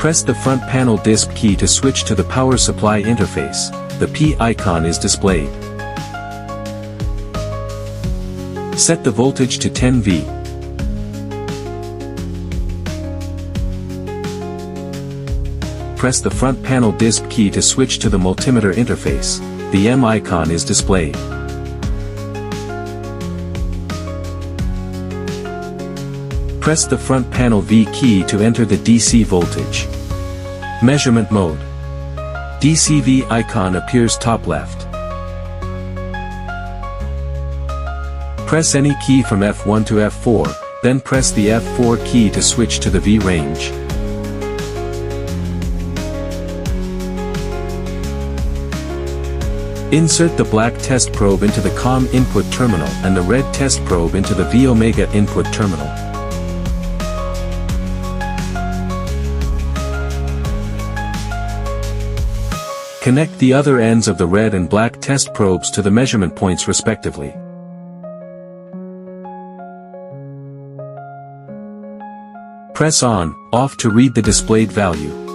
Press the front panel disp key to switch to the power supply interface. The P icon is displayed. Set the voltage to 10 V. Press the front panel disp key to switch to the multimeter interface. The M icon is displayed. Press the front panel V key to enter the DC voltage. Measurement mode. DC V icon appears top left. Press any key from F1 to F4, then press the F4 key to switch to the V range. Insert the black test probe into the COM input terminal and the red test probe into the V omega input terminal. Connect the other ends of the red and black test probes to the measurement points respectively. Press on, off to read the displayed value.